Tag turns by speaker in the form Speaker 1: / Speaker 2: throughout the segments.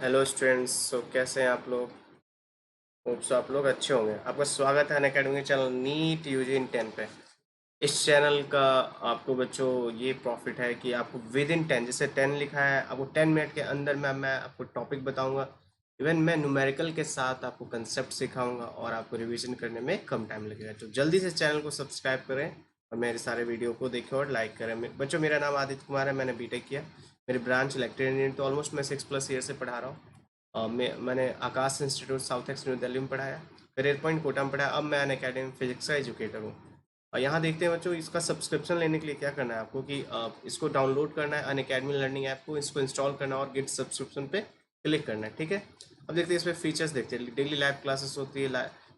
Speaker 1: Hello students. कैसे हैं आप लोग? होप सो आप लोग अच्छे होंगे। आपका स्वागत है Unacademy channel NEET UG in 10 पे। इस चैनल का आपको बच्चों ये प्रॉफिट है कि आपको विद इन 10, जैसे 10 लिखा है, आपको 10 मिनट के अंदर में मैं आपको टॉपिक बताऊंगा। इवन मैं न्यूमेरिकल के साथ आपको कंसेप्ट सिखाऊंगा और आपको रिवीजन करने में कम टाइम लगेगा। तो जल्दी से चैनल को सब्सक्राइब करें और मेरे सारे वीडियो को देखें और लाइक करें। बच्चों, मेरा नाम आदित्य कुमार है, मैंने बीटेक किया। मेरी ब्रांच इलेक्ट्रिकल इंजीनियरिंग, तो ऑलमोस्ट मैं 6+ ईयर से पढ़ा रहा हूँ। मैंने Aakash institute South Ex New Delhi में पढ़ाया, करियर पॉइंट कोटा में पढ़ाया। अब मैं अन अकेडमी फिजिक्स का एजुकेटर हूँ। और यहाँ देखते हैं बच्चों, इसका सब्सक्रिप्शन लेने के लिए क्या करना है आपको कि इसको डाउनलोड करना है, अन अकेडमी लर्निंग ऐप को, इसको इंस्टॉल करना है और गेट सब्सक्रिप्शन पे क्लिक करना है। ठीक है। अब देखते हैं इसमें फीचर्स। देखते हैं डेली लाइव क्लासेस होती है,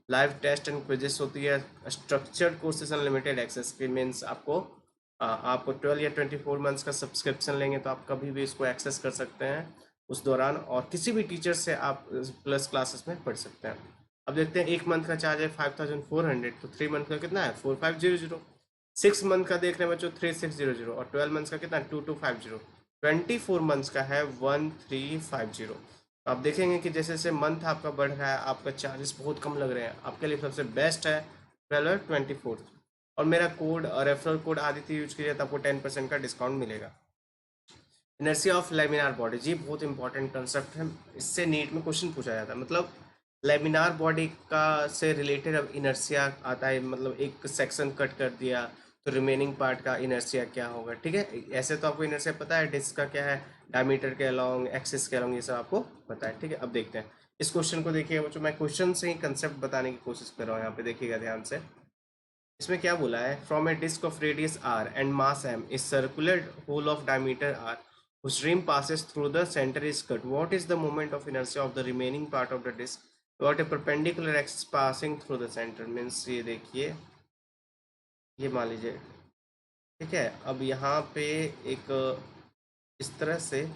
Speaker 1: लाइव टेस्ट एंड क्विजेस होती है, स्ट्रक्चर्ड कोर्सेज अनलिमिटेड एक्सेस के मीन्स आपको आप 12 या 24 मंथ्स का सब्सक्रिप्शन लेंगे तो आप कभी भी इसको एक्सेस कर सकते हैं उस दौरान, और किसी भी टीचर से आप प्लस क्लासेस में पढ़ सकते हैं। अब देखते हैं, 1 मंथ का चार्ज है 5400, तो 3 मंथ का कितना है 4500। 6 मंथ का देख रहे हैं बच्चों 3600, और 12 मंथ्स का कितना 2250। 24 मंथ्स का है 1350। आप देखेंगे कि जैसे जैसे मंथ आपका बढ़ रहा है आपका चार्जेस बहुत कम लग रहे हैं। आपके लिए सबसे बेस्ट है 12 और 24। और मेरा कोड और रेफरल कोड आदित्य यूज कीजिए तो आपको 10% का डिस्काउंट मिलेगा। इनर्शिया ऑफ लेमिनार बॉडी, जी बहुत इंपॉर्टेंट कंसेप्ट है। इससे नीट में क्वेश्चन पूछा जाता है। मतलब लेमिनार बॉडी का से रिलेटेड अब इनर्शिया आता है। मतलब एक सेक्शन कट कर दिया तो रिमेनिंग पार्ट का इनर्शिया क्या होगा। ठीक है, ऐसे तो आपको इनर्शिया पता है, डिस्क का क्या है, डायमीटर के अलोंग, एक्सिस के अलोंग, ये सब आपको पता है। ठीक है, अब देखते हैं इस क्वेश्चन को। देखिएगा बच्चों, मैं क्वेश्चन से ही कंसेप्ट बताने की कोशिश कर रहा हूँ। यहाँ पे देखिएगा ध्यान से। इसमें क्या बोला है, from a disc of radius r and mass m is circular hole of diameter r whose rim passes through the center is cut. What is the moment of inertia of the remaining part of the disk? What a perpendicular axis passing through the center means, ये देखिए, ये मान लीजिए। ठीक है, अब यहाँ पे एक इस तरह से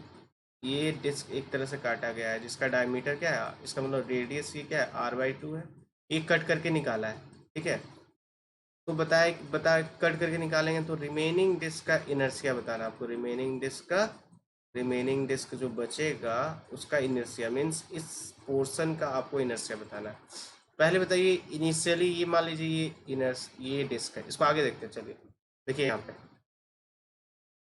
Speaker 1: ये डिस्क एक तरह से काटा गया है जिसका डायमीटर क्या है, इसका मतलब रेडियस ये क्या है r/2 है। ये कट करके निकाला है। ठीक है, तो कट करके निकालेंगे तो रिमेनिंग डिस्क का इनर्शिया बताना आपको। रिमेनिंग डिस्क जो बचेगा उसका इनर्शिया मीन्स इस पोर्शन का आपको इनर्शिया बताना है। पहले बताइए, इनिशियली ये मान लीजिए ये डिस्क है। इसको आगे देखते हैं, चलिए। देखिए यहाँ पे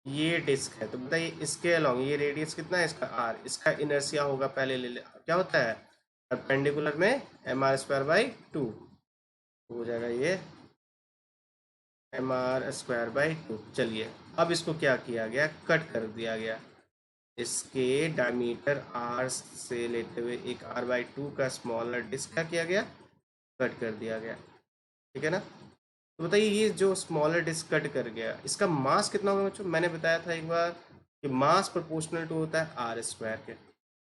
Speaker 1: ये डिस्क है, तो बताइए इसके अलोंग ये रेडियस कितना है इसका r, इसका इनर्शिया होगा, पहले ले ले क्या होता है परपेंडिकुलर में mr²/2 हो जाएगा ये mr²/2। चलिए, अब इसको क्या किया गया, कट कर दिया गया। इसके डायमीटर r से लेते हुए एक r/2 का स्मॉलर डिस्क क्या किया गया, कट कर दिया गया। ठीक है ना। तो बताइए ये जो स्मॉलर डिस्क कट कर गया इसका मास कितना होगा बच्चों। मैंने बताया था एक बार कि मास प्रोपोर्शनल टू होता है r² के,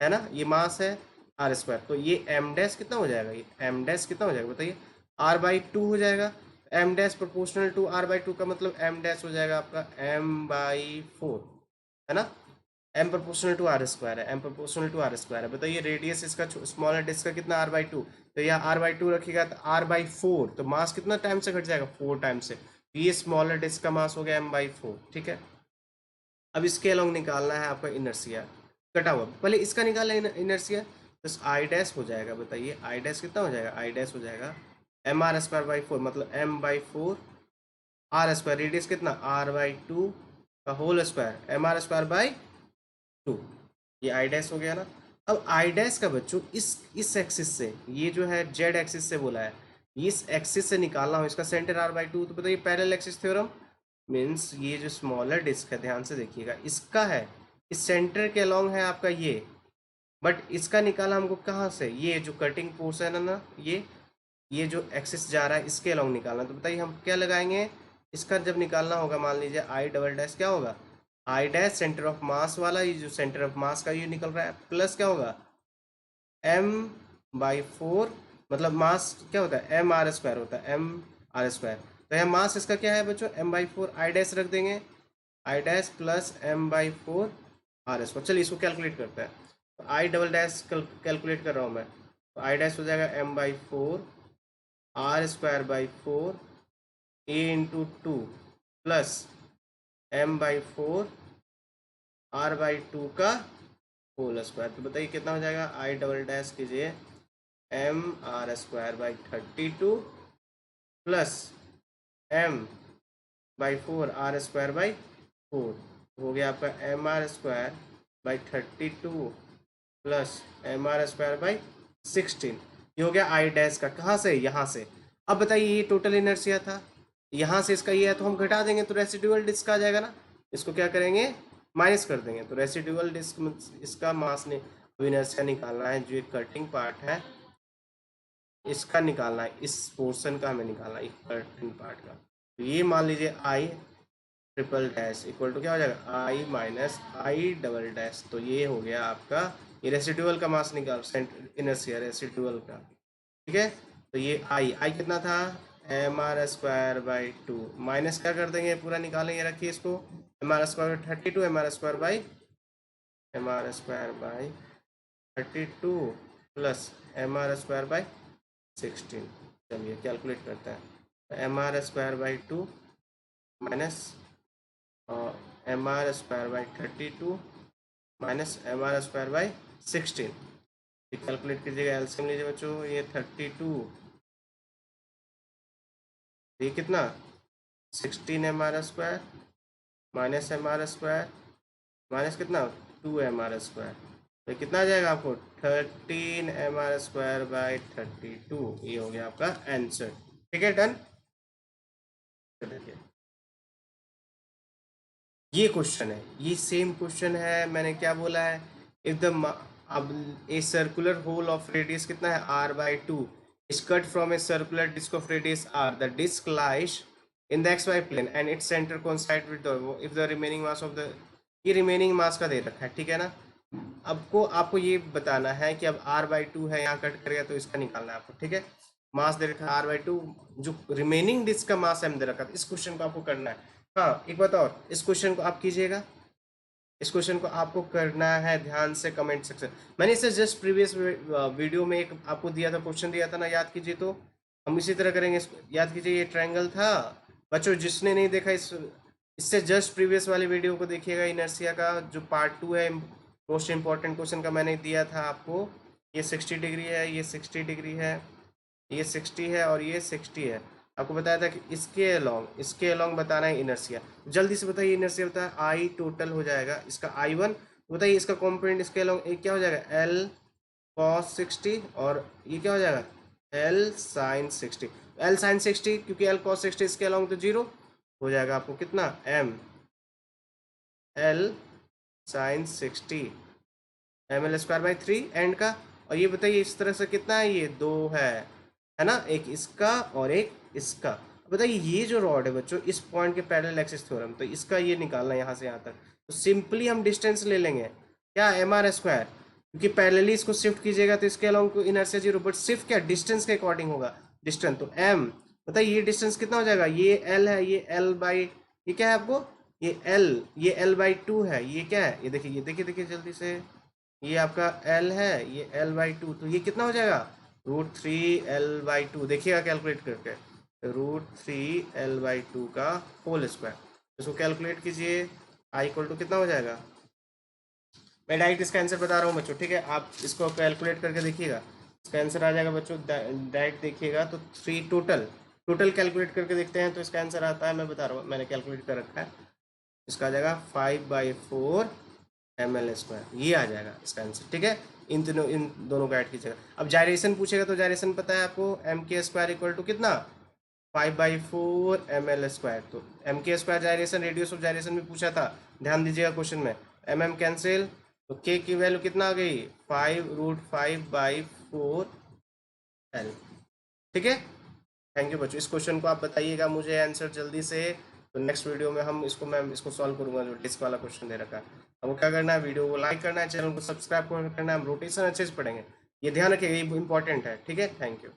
Speaker 1: है ना। ये मास है r², तो ये m डैश कितना हो जाएगा, ये m डैश कितना हो जाएगा बताइए, r/2 हो जाएगा। m dash proportional to r/2 का मतलब m डैश हो जाएगा आपका m/4, है ना। m प्रोपोर्शनल टू r² है, m प्रोपोर्शनल टू r² है। बताइए रेडियस इसका स्मॉलर डिस्क का कितना r/2, तो यहाँ r/2 रखिएगा तो r/4, तो मास कितना टाइम से घट जाएगा 4 टाइम से। तो ये स्मॉलर डिस्क का मास हो गया m/4। ठीक है, अब इसके अलोंग निकालना है आपका इनर्शिया, कटा हुआ। पहले इसका निकालना है इनर्शिया, तो आई डैश हो जाएगा। बताइए आई डैश कितना हो जाएगा, आई डैश हो जाएगा mr²/4, मतलब m/4 r², रेडियस कितना r/2 का होल स्क्वायर mr²/2। ये आई डैश हो गया ना। अब आई डैश का बच्चों इस एक्सिस से, ये जो है जेड एक्सिस से बोला है, इस एक्सिस से निकालना हो इसका सेंटर r/2, तो बताइए पैरेलल एक्सिस थ्योरम मीन्स ये जो स्मॉलर डिस्क है, ध्यान से देखिएगा, इसका है इस सेंटर के अलोंग है आपका ये, बट इसका निकाला हमको कहाँ से, ये जो कटिंग पोर्शन है ना, ये जो एक्सिस जा रहा है इसके अलोंग निकालना। तो बताइए हम क्या लगाएंगे, इसका जब निकालना होगा मान लीजिए आई डबल डैश क्या होगा, I dash centre of mass वाला, ये जो सेंटर ऑफ मास का ये निकल रहा है, प्लस क्या होगा m/4, मतलब मास क्या होता है mr² होता है, mr²। तो यहाँ मास इसका क्या है बच्चों m/4, आई डैश रख देंगे, I dash plus m/4 r²। चलिए इसको कैलकुलेट करते हैं। तो आई डबल डैश कैलकुलेट कर रहा हूँ मैं, तो आई डैश हो जाएगा m/4 r²/4 a × 2 plus m/4 r/2 का होल स्क्वायर। तो बताइए कितना हो जाएगा, आई डबल डैश कीजिए M R square by 32 plus M by 4 R square by 4, हो गया आपका M R square by 32 plus M R square by 16। ये हो गया आई डैश का, कहाँ से, यहाँ से। अब बताइए ये टोटल इनर्शिया था, यहाँ से इसका ये है तो हम घटा देंगे तो रेसिडुअल डिस्क आ जाएगा ना, इसको क्या करेंगे, माइनस कर देंगे। तो रेसिडुअल डिस्क में इसका मास ने इनर्शिया निकालना है, जो एक कटिंग पार्ट है इसका निकालना है, इस पोर्शन का हमें निकालना है, कटिंग पार्ट का। तो ये मान लीजिए I triple dash equal to क्या हो जाएगा, I minus I double dash. तो ये हो गया आपका, ये रेसिडुअल का मास निकाल, इनर्शिया रेसिडुअल का, ठीक है। तो ये आई कितना था, M R square by 2 minus क्या कर देंगे, पूरा निकालेंगे, रखिए इसको, M R square 32 M R square by 32 plus M R square by 16। चलिए कैलकुलेट करते हैं, M R square by 2 minus M R square by 32 minus M R square by 16। Calculate कीजिएगा, एलसीएम लीजिए बच्चों, ये 32, ये कितना 16 M R square minus M R square minus कितना 2 एम आर स्क्वायर, तो कितना आ जाएगा आपको 13 एम आर स्क्वायर बाई 32। ये हो गया आपका आंसर, ठीक है, डन। देखिए ये क्वेश्चन है, ये सेम क्वेश्चन है, मैंने क्या बोला है, इफ द अब a circular hole of radius कितना है r by 2 is cut from a circular disc of radius r, the disc lies in the xy plane and its centre coincide with the, if the remaining mass of the, ये remaining mass का दे रखा है, ठीक है ना। आपको ये बताना है कि अब r बाई 2 है, यहाँ कट करेगा तो इसका निकालना है आपको, ठीक है। मास दे रखा है r बाई 2, जो रिमेनिंग डिस्क का मास है दे रखा है, इस क्वेश्चन को आपको करना है। हाँ एक बात और, इस क्वेश्चन को आप कीजिएगा, इस क्वेश्चन को आपको करना है ध्यान से, कमेंट सेक्शन, मैंने इसे जस्ट प्रीवियस वीडियो में एक आपको दिया था, क्वेश्चन दिया था ना, याद कीजिए। तो हम इसी तरह करेंगे, याद कीजिए, ये ट्रायंगल था बच्चों, जिसने नहीं देखा इससे जस्ट प्रीवियस वाली वीडियो को देखिएगा, इनर्शिया का जो पार्ट 2 है, मोस्ट इंपॉर्टेंट क्वेश्चन का मैंने दिया था आपको। ये 60 डिग्री है, ये 60 डिग्री है, ये 60 है और ये 60 है। आपको बताया था कि इसके अलोंग बताना है इनर्शिया। जल्दी से बताइए इनर्शिया, बताया आई टोटल हो जाएगा इसका I1, बताइए इसका कॉम्पोनेंट इसके अलोंग एक क्या हो जाएगा, L cos 60 और ये क्या हो जाएगा L sin 60। L sin 60 क्योंकि L cos 60 इसके अलोंग तो 0 हो जाएगा, आपको कितना M L sin 60 ml square by 3 and का। और ये बताइए इस तरह से कितना है, ये 2 है ना, एक इसका और एक इसका। बताइए ये जो रॉड है बच्चों, इस पॉइंट के पैरेलल एक्सिस थ्योरम, तो इसका ये निकालना है यहाँ से यहाँ तक, तो सिंपली हम डिस्टेंस ले लेंगे क्या, एम आर स्क्वायर, क्योंकि पैरेलली इसको शिफ्ट कीजिएगा तो इसके अलोंग को इनर्शिया 0, बट शिफ्ट क्या डिस्टेंस के अकॉर्डिंग होगा, डिस्टेंस तो एम, बताइए ये डिस्टेंस कितना हो जाएगा, ये एल है, ये एल बाई, ये क्या है आपको, ये एल बाई 2 है, ये क्या है, ये देखिए, ये देखिए जल्दी से, ये आपका L है, ये L बाई 2, तो ये कितना हो जाएगा, √3L/2, देखिएगा कैलकुलेट करके, √3L/2 का होल स्क्वायर, इसको कैलकुलेट कीजिए, I इक्वल टू कितना हो जाएगा, मैं डायरेक्ट इसका आंसर बता रहा हूँ बच्चों, ठीक है, आप इसको कैलकुलेट करके देखिएगा, इसका आंसर आ जाएगा बच्चों, डायरेक्ट देखिएगा तो 3 टोटल कैलकुलेट करके देखते हैं तो इसका आंसर आता है, मैं बता रहा हूँ, मैंने कैलकुलेट कर रखा है, इसका आ जाएगा 5/4 ml स्क्वायर, ये आ जाएगा इसका आंसर, ठीक है। इन दोनों का ऐड कीजिएगा। अब जायरेशन पूछेगा तो जायरेशन पता है आपको, एम के स्क्वायर इक्वल टू कितना 5/4 ml स्क्वायर, तो एम के square gyration, radius of gyration भी पूछा था, ध्यान दीजिएगा क्वेश्चन में, एम कैंसिल, तो के की वैल्यू कितना आ गई 5√5/4 L, ठीक है। थैंक यू बच्चों, इस क्वेश्चन को आप बताइएगा मुझे आंसर जल्दी से, तो नेक्स्ट वीडियो में मैं इसको सॉल्व करूंगा, जो डिस्क वाला क्वेश्चन दे रखा है। हमको क्या करना है, वीडियो को लाइक करना है, चैनल को सब्सक्राइब करना है, हम रोटेशन अच्छे से पढ़ेंगे, ये ध्यान रखिएगा, ये इंपॉर्टेंट है, ठीक है। Thank you.